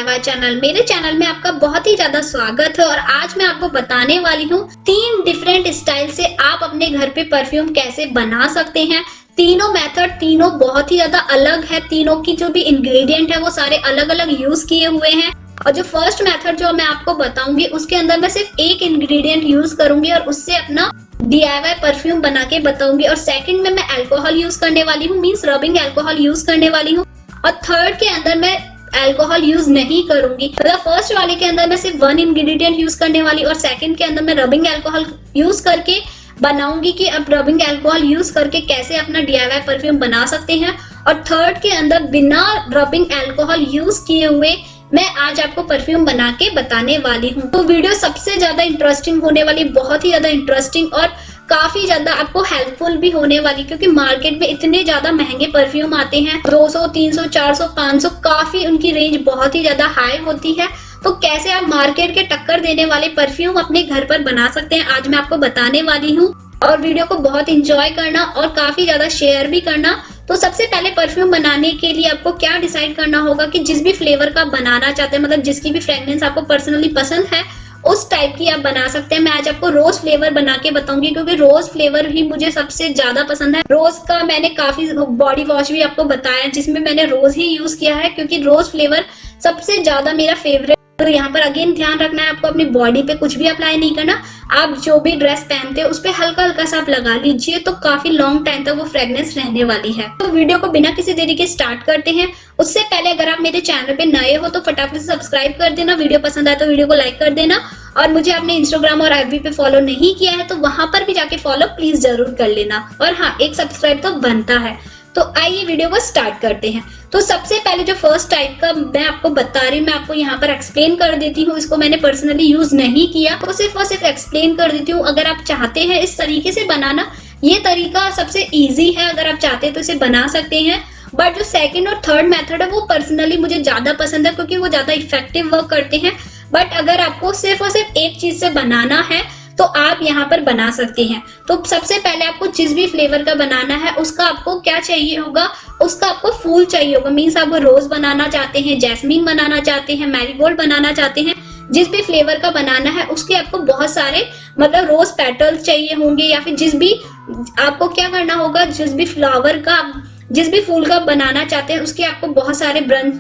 DIY channel. मेरे channel में आपका बहुत ही ज्यादा स्वागत है और आज मैं आपको बताने वाली हूँ 3 डिफरेंट स्टाइल से आप अपने घर पे परफ्यूम कैसे बना सकते हैं। तीनों मेथड तीनों बहुत ही ज्यादा अलग है। तीनों की जो भी इंग्रेडिएंट है वो सारे अलग अलग यूज किए हुए हैं। और जो फर्स्ट मेथड जो मैं आपको बताऊंगी उसके अंदर मैं सिर्फ एक इंग्रेडिएंट यूज करूंगी और उससे अपना DIY परफ्यूम बना के बताऊंगी। और सेकंड में मैं अल्कोहल यूज करने वाली हूँ, मींस रबिंग अल्कोहल यूज करने वाली हूँ। और थर्ड के अंदर मैं अल्कोहल यूज नहीं करूंगी। मतलब फर्स्ट वाले के अंदर मैं सिर्फ 1 इंग्रेडिएंट यूज करने वाली और सेकंड के अंदर मैं रबिंग अल्कोहल यूज करके बनाऊंगी कि अब रबिंग अल्कोहल यूज करके कैसे अपना DIY परफ्यूम बना सकते हैं। और थर्ड के अंदर बिना रबिंग अल्कोहल यूज किए हुए मैं आज आपको परफ्यूम बना के बताने वाली हूँ। तो वीडियो सबसे ज्यादा इंटरेस्टिंग होने वाली, बहुत ही ज्यादा इंटरेस्टिंग और काफी ज्यादा आपको हेल्पफुल भी होने वाली, क्योंकि मार्केट में इतने ज्यादा महंगे परफ्यूम आते हैं 200, 300, 400, 500, काफी उनकी रेंज बहुत ही ज्यादा हाई होती है। तो कैसे आप मार्केट के टक्कर देने वाले परफ्यूम अपने घर पर बना सकते हैं आज मैं आपको बताने वाली हूँ। और वीडियो को बहुत इंजॉय करना और काफी ज्यादा शेयर भी करना। तो सबसे पहले परफ्यूम बनाने के लिए आपको क्या डिसाइड करना होगा कि जिस भी फ्लेवर का बनाना चाहते हैं, मतलब जिसकी भी फ्रेग्रेंस आपको पर्सनली पसंद है उस टाइप की आप बना सकते हैं। मैं आज आपको रोज फ्लेवर बना के बताऊंगी क्योंकि रोज फ्लेवर ही मुझे सबसे ज्यादा पसंद है। रोज का मैंने काफी बॉडी वॉश भी आपको बताया जिसमें मैंने रोज ही यूज किया है, क्योंकि रोज फ्लेवर सबसे ज्यादा मेरा फेवरेट। तो यहाँ पर अगेन ध्यान रखना है आपको अपनी बॉडी पे कुछ भी अप्लाई नहीं करना। आप जो भी ड्रेस पहनते हैं उस पे हल्का हल्का सा आप लगा लीजिए, तो काफी लॉन्ग टाइम तक वो फ्रेग्रेंस रहने वाली है। तो वीडियो को बिना किसी देरी के स्टार्ट करते हैं। उससे पहले अगर आप मेरे चैनल पे नए हो तो फटाफट से सब्सक्राइब कर देना, वीडियो पसंद आए तो वीडियो को लाइक कर देना। और मुझे आपने इंस्टाग्राम और FB पे फॉलो नहीं किया है तो वहां पर भी जाके फॉलो प्लीज जरूर कर लेना। और हाँ, एक सब्सक्राइब तो बनता है। तो आइए वीडियो को स्टार्ट करते हैं। तो सबसे पहले जो फर्स्ट टाइप का मैं आपको बता रही हूँ, मैं आपको यहाँ पर एक्सप्लेन कर देती हूँ। इसको मैंने पर्सनली यूज नहीं किया, तो सिर्फ और सिर्फ एक्सप्लेन कर देती हूँ। अगर आप चाहते हैं इस तरीके से बनाना, ये तरीका सबसे इजी है, अगर आप चाहते हैं तो इसे बना सकते हैं। बट जो सेकंड और थर्ड मेथड है वो पर्सनली मुझे ज्यादा पसंद है क्योंकि वो ज्यादा इफेक्टिव वर्क करते हैं। बट अगर आपको सिर्फ और सिर्फ एक चीज से बनाना है तो आप यहाँ पर बना सकते हैं। तो सबसे पहले आपको जिस भी फ्लेवर का बनाना है उसका आपको क्या चाहिए होगा, उसका आपको फूल चाहिए होगा। मीन्स आप रोज बनाना चाहते हैं, जैस्मीन बनाना चाहते हैं, मैरीगोल्ड बनाना चाहते हैं, जिस भी फ्लेवर का बनाना है उसके आपको बहुत सारे मतलब रोज पेटल्स चाहिए होंगे। या फिर जिस भी आपको क्या करना होगा, जिस भी फ्लावर का, जिस भी फूल का बनाना चाहते हैं उसके आपको बहुत सारे ब्रांच,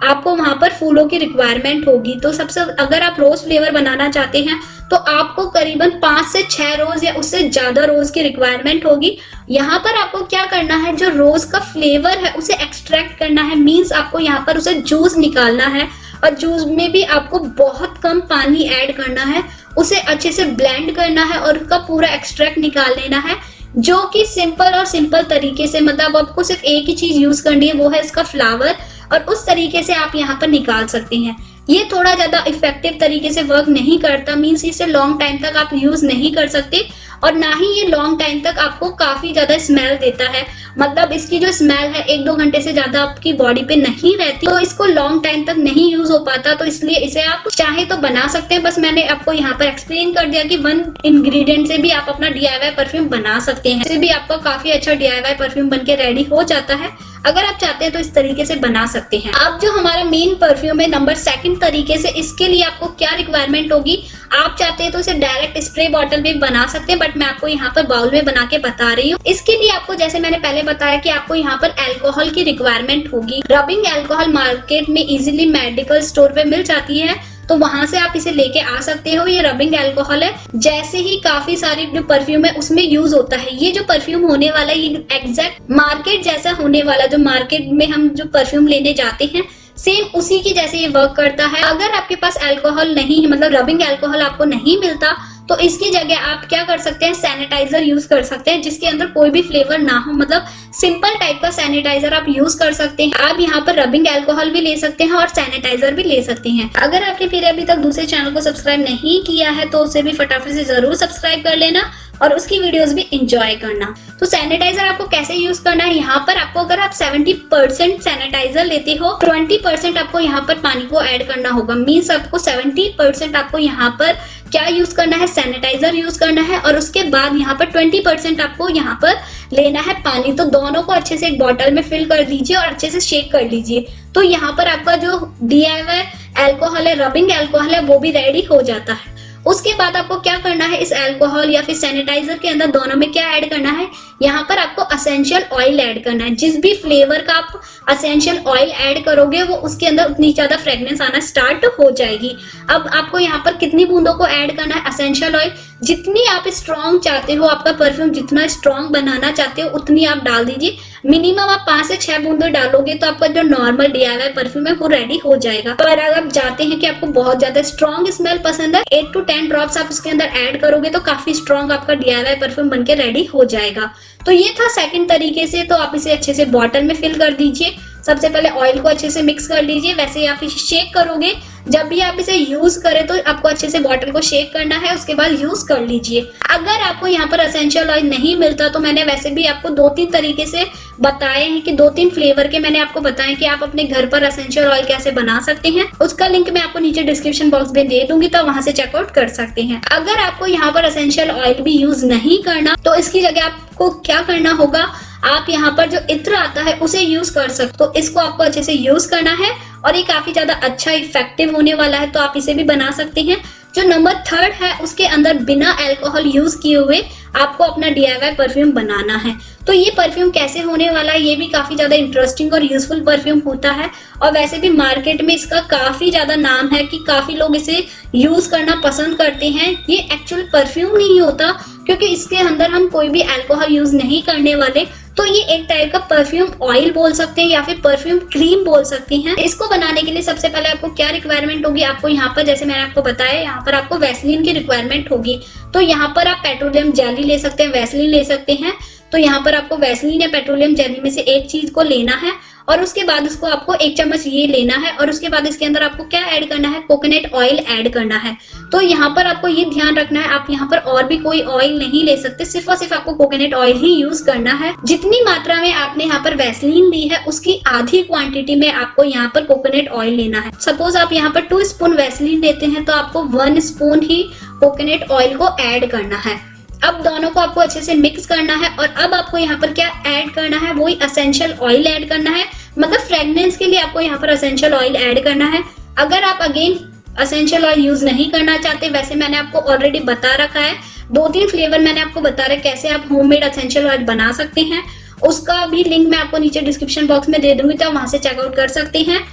आपको वहां पर फूलों की रिक्वायरमेंट होगी। तो सबसे अगर आप रोज फ्लेवर बनाना चाहते हैं तो आपको करीबन 5 से 6 रोज या उससे ज्यादा रोज की रिक्वायरमेंट होगी। यहाँ पर आपको क्या करना है, जो रोज का फ्लेवर है उसे एक्सट्रैक्ट करना है। मींस आपको यहाँ पर उसे जूस निकालना है और जूस में भी आपको बहुत कम पानी ऐड करना है, उसे अच्छे से ब्लेंड करना है और उसका पूरा एक्सट्रैक्ट निकाल लेना है। जो कि सिंपल तरीके से, मतलब आपको सिर्फ एक ही चीज यूज करनी है, वो है इसका फ्लावर। और उस तरीके से आप यहाँ पर निकाल सकते हैं। ये थोड़ा ज्यादा इफेक्टिव तरीके से वर्क नहीं करता, मींस इसे लॉन्ग टाइम तक आप यूज नहीं कर सकते और ना ही ये लॉन्ग टाइम तक आपको काफी ज्यादा स्मेल देता है। मतलब इसकी जो स्मेल है 1-2 घंटे से ज्यादा आपकी बॉडी पे नहीं रहती, तो इसको लॉन्ग टाइम तक नहीं यूज हो पाता। तो इसलिए इसे आप चाहे तो बना सकते हैं। बस मैंने आपको यहाँ पर एक्सप्लेन कर दिया कि 1 इंग्रेडिएंट से भी आप अपना DIY परफ्यूम बना सकते हैं। इससे भी आपका काफी अच्छा DIY परफ्यूम बनके रेडी हो जाता है। अगर आप चाहते हैं तो इस तरीके से बना सकते हैं। अब जो हमारा मेन परफ्यूम है नंबर 2 तरीके से, इसके लिए आपको क्या रिक्वायरमेंट होगी, आप चाहते हैं तो इसे डायरेक्ट स्प्रे बॉटल में बना सकते हैं, बट मैं आपको यहाँ पर बाउल में बना के बता रही हूँ। इसके लिए आपको, जैसे मैंने पहले बताया कि आपको यहाँ पर अल्कोहल की रिक्वायरमेंट होगी। रबिंग अल्कोहल मार्केट में इजीली मेडिकल स्टोर पे मिल जाती है, तो वहां से आप इसे लेके आ सकते हो। ये रबिंग अल्कोहल है, जैसे ही काफी सारी जो परफ्यूम है उसमें यूज होता है। ये जो परफ्यूम होने वाला है ये एग्जैक्ट मार्केट जैसा होने वाला, जो मार्केट में हम जो परफ्यूम लेने जाते हैं सेम उसी की जैसे ये वर्क करता है। अगर आपके पास अल्कोहल नहीं है, मतलब रबिंग अल्कोहल आपको नहीं मिलता, तो इसकी जगह आप क्या कर सकते हैं, सैनिटाइजर यूज कर सकते हैं जिसके अंदर कोई भी फ्लेवर ना हो। मतलब सिंपल टाइप का सैनिटाइजर आप यूज कर सकते हैं। आप यहाँ पर रबिंग अल्कोहल भी ले सकते हैं और सैनिटाइजर भी ले सकते हैं। अगर आपने फिर अभी तक दूसरे चैनल को सब्सक्राइब नहीं किया है तो उसे भी फटाफट से जरूर सब्सक्राइब कर लेना और उसकी वीडियोस भी एंजॉय करना। तो सैनिटाइजर आपको कैसे यूज करना है, यहाँ पर आपको अगर आप 70% सैनिटाइजर लेते हो, 20% आपको यहाँ पर पानी को ऐड करना होगा। मीन्स आपको 70% आपको यहाँ पर क्या यूज करना है, सैनिटाइजर यूज करना है और उसके बाद यहाँ पर 20% आपको यहाँ पर लेना है पानी। तो दोनों को अच्छे से एक बॉटल में फिल कर दीजिए और अच्छे से शेक कर लीजिए। तो यहाँ पर आपका जो DIY अल्कोहल है, रबिंग अल्कोहल है, वो भी रेडी हो जाता है। उसके बाद आपको क्या करना है, इस अल्कोहल या फिर सैनिटाइजर के अंदर दोनों में क्या ऐड करना है, यहाँ पर आपको असेंशियल ऑयल ऐड करना है। जिस भी फ्लेवर का आप असेंशियल ऑयल ऐड करोगे वो उसके अंदर उतनी ज्यादा फ्रेग्रेंस आना स्टार्ट हो जाएगी। अब आपको यहाँ पर कितनी बूंदों को ऐड करना है असेंशियल ऑयल, जितनी आप स्ट्रॉन्ग चाहते हो, आपका परफ्यूम जितना स्ट्रॉन्ग बनाना चाहते हो उतनी आप डाल दीजिए। मिनिमम आप 5 से 6 बूंदे डालोगे तो आपका जो नॉर्मल DIY परफ्यूम है वो रेडी हो जाएगा। पर अगर आप चाहते हैं कि आपको बहुत ज्यादा स्ट्रॉन्ग स्मेल पसंद है, 8 to 10 ड्रॉप्स आप उसके अंदर ऐड करोगे तो काफी स्ट्रॉन्ग आपका DIY परफ्यूम बनके रेडी हो जाएगा। तो ये था सेकंड तरीके से। तो आप इसे अच्छे से बॉटल में फिल कर दीजिए। सबसे पहले ऑयल को अच्छे से मिक्स कर लीजिए। वैसे ही आप इसे शेक करोगे, जब भी आप इसे यूज करें तो आपको अच्छे से बॉटल को शेक करना है, उसके बाद यूज कर लीजिए। अगर आपको यहाँ पर एसेंशियल ऑयल नहीं मिलता तो मैंने वैसे भी आपको 2-3 तरीके से बताए हैं कि 2-3 फ्लेवर के मैंने आपको बताए कि आप अपने घर पर एसेंशियल ऑयल कैसे बना सकते हैं। उसका लिंक मैं आपको नीचे डिस्क्रिप्शन बॉक्स में दे दूंगी, तो वहां से चेकआउट कर सकते हैं। अगर आपको यहाँ पर एसेंशियल ऑयल भी यूज नहीं करना तो इसकी जगह आपको क्या करना होगा, आप यहाँ पर जो इत्र आता है उसे यूज कर सकते हो। तो इसको आपको अच्छे से यूज करना है और ये काफी ज्यादा अच्छा इफेक्टिव होने वाला है, तो आप इसे भी बना सकते हैं। जो नंबर 3 है उसके अंदर बिना अल्कोहल यूज किए हुए आपको अपना DIY परफ्यूम बनाना है। तो ये परफ्यूम कैसे होने वाला है, ये भी काफी ज्यादा इंटरेस्टिंग और यूजफुल परफ्यूम होता है। और वैसे भी मार्केट में इसका काफी ज्यादा नाम है कि काफी लोग इसे यूज करना पसंद करते हैं। ये एक्चुअल परफ्यूम नहीं होता क्योंकि इसके अंदर हम कोई भी अल्कोहल यूज नहीं करने वाले। तो ये एक टाइप का परफ्यूम ऑयल बोल सकते हैं या फिर परफ्यूम क्रीम बोल सकते हैं। इसको बनाने के लिए सबसे पहले आपको क्या रिक्वायरमेंट होगी, आपको यहाँ पर जैसे मैंने आपको बताया, यहाँ पर आपको वैसलीन की रिक्वायरमेंट होगी। तो यहाँ पर आप पेट्रोलियम जेली ले सकते हैं, वैसलीन ले सकते हैं। तो यहाँ पर आपको वैसलीन या पेट्रोलियम जेली में से एक चीज को लेना है और उसके बाद उसको आपको 1 चम्मच ये लेना है और उसके बाद इसके अंदर आपको क्या ऐड करना है, कोकोनट ऑयल ऐड करना है। तो यहाँ पर आपको ये ध्यान रखना है, आप यहाँ पर और भी कोई ऑयल नहीं ले सकते, सिर्फ और सिर्फ आपको कोकोनट ऑयल ही यूज करना है। जितनी मात्रा में आपने यहाँ पर वैसलीन ली है उसकी आधी क्वांटिटी में आपको यहाँ पर कोकोनट ऑयल लेना है। सपोज आप यहाँ पर 2 स्पून वैसलीन लेते हैं तो आपको 1 स्पून ही कोकोनट ऑयल को ऐड करना है। अब दोनों को आपको अच्छे से मिक्स करना है और अब आपको यहाँ पर क्या ऐड करना है, वही एसेंशियल ऑयल ऐड करना है। मतलब फ्रेग्रेंस के लिए आपको यहाँ पर एसेंशियल ऑयल ऐड करना है। अगर आप अगेन एसेंशियल ऑयल यूज नहीं करना चाहते, वैसे मैंने आपको ऑलरेडी बता रखा है, 2-3 फ्लेवर मैंने आपको बता रहा है कैसे आप होममेड एसेंशियल ऑयल बना सकते हैं। उसका भी लिंक मैं आपको नीचे डिस्क्रिप्शन बॉक्स में दे दूंगी, तो वहां से चेकआउट कर सकते हैं।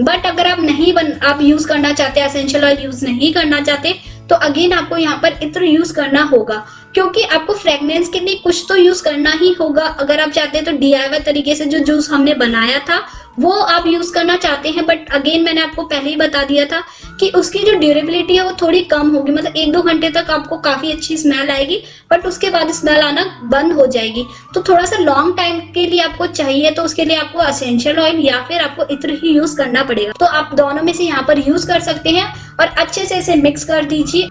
बट अगर आप यूज करना चाहते हैं, एसेंशियल ऑयल यूज नहीं करना चाहते, तो अगेन आपको यहाँ पर इत्र यूज करना होगा क्योंकि आपको फ्रेग्रेंस के लिए कुछ तो यूज करना ही होगा। अगर आप चाहते हैं तो DIY तरीके से जो जूस हमने बनाया था वो आप यूज करना चाहते हैं, बट अगेन मैंने आपको पहले ही बता दिया था कि उसकी जो ड्यूरेबिलिटी है वो थोड़ी कम होगी। मतलब 1-2 घंटे तक आपको काफी अच्छी स्मेल आएगी, बट उसके बाद स्मेल आना बंद हो जाएगी। तो थोड़ा सा लॉन्ग टाइम के लिए आपको चाहिए, तो उसके लिए आपको एसेंशियल ऑयल या फिर आपको इत्र ही यूज करना पड़ेगा। तो आप दोनों में से यहाँ पर यूज कर सकते हैं और अच्छे से इसे मिक्स कर दीजिए।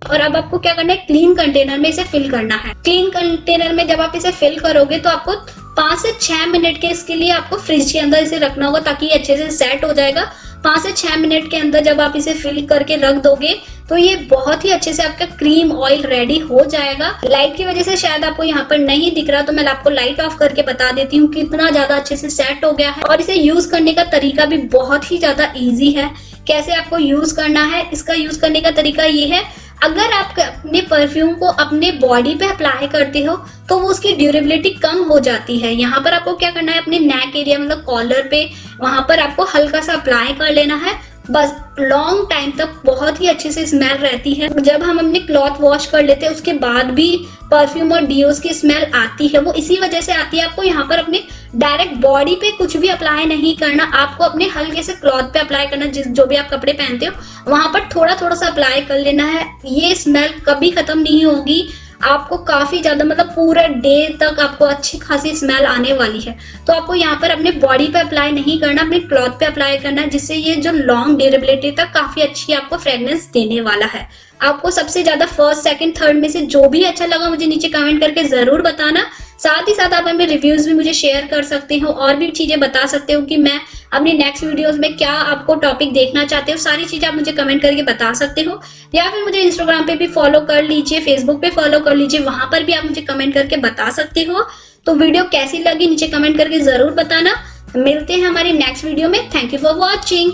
और अब आपको क्या करना है, क्लीन कंटेनर में इसे फिल करना है। क्लीन कंटेनर में जब आप इसे फिल करोगे तो आपको 5 से 6 मिनट के इसके लिए आपको फ्रिज के अंदर इसे रखना होगा ताकि ये अच्छे से सेट हो जाएगा। 5 से 6 मिनट के अंदर जब आप इसे फिल करके रख दोगे तो ये बहुत ही अच्छे से आपका क्रीम ऑयल रेडी हो जाएगा। लाइट की वजह से शायद आपको यहाँ पर नहीं दिख रहा, तो मैं आपको लाइट ऑफ करके बता देती हूँ कि इतना ज्यादा अच्छे से सेट हो गया है। और इसे यूज करने का तरीका भी बहुत ही ज्यादा इजी है। कैसे आपको यूज करना है, इसका यूज करने का तरीका ये है, अगर आप अपने परफ्यूम को अपने बॉडी पे अप्लाई करते हो तो वो उसकी ड्यूरेबिलिटी कम हो जाती है। यहाँ पर आपको क्या करना है, अपने नेक एरिया मतलब कॉलर पे वहां पर आपको हल्का सा अप्लाई कर लेना है। बस लॉन्ग टाइम तक बहुत ही अच्छे से स्मेल रहती है। जब हम अपने क्लॉथ वॉश कर लेते हैं उसके बाद भी परफ्यूम और डिओस की स्मेल आती है, वो इसी वजह से आती है। आपको यहाँ पर अपने डायरेक्ट बॉडी पे कुछ भी अप्लाई नहीं करना, आपको अपने हल्के से क्लॉथ पे अप्लाई करना, जो भी आप कपड़े पहनते हो वहां पर थोड़ा थोड़ा सा अप्लाई कर लेना है। ये स्मेल कभी खत्म नहीं होगी, आपको काफी ज्यादा मतलब पूरे डे तक आपको अच्छी खासी स्मेल आने वाली है। तो आपको यहाँ पर अपने बॉडी पे अप्लाई नहीं करना, अपने क्लॉथ पे अप्लाई करना है, जिससे ये जो लॉन्ग ड्यूरेबिलिटी तक काफी अच्छी आपको फ्रेग्रेंस देने वाला है। आपको सबसे ज्यादा फर्स्ट, सेकंड, थर्ड में से जो भी अच्छा लगा मुझे नीचे कमेंट करके जरूर बताना। साथ ही साथ आप हमें रिव्यूज भी मुझे शेयर कर सकते हो और भी चीजें बता सकते हो कि मैं अपनी नेक्स्ट वीडियोस में क्या आपको टॉपिक देखना चाहते हो। सारी चीजें आप मुझे कमेंट करके बता सकते हो, या फिर मुझे इंस्टाग्राम पे भी फॉलो कर लीजिए, फेसबुक पे फॉलो कर लीजिए, वहां पर भी आप मुझे कमेंट करके बता सकते हो। तो वीडियो कैसी लगी नीचे कमेंट करके जरूर बताना। मिलते हैं हमारी नेक्स्ट वीडियो में। Thank you for watching.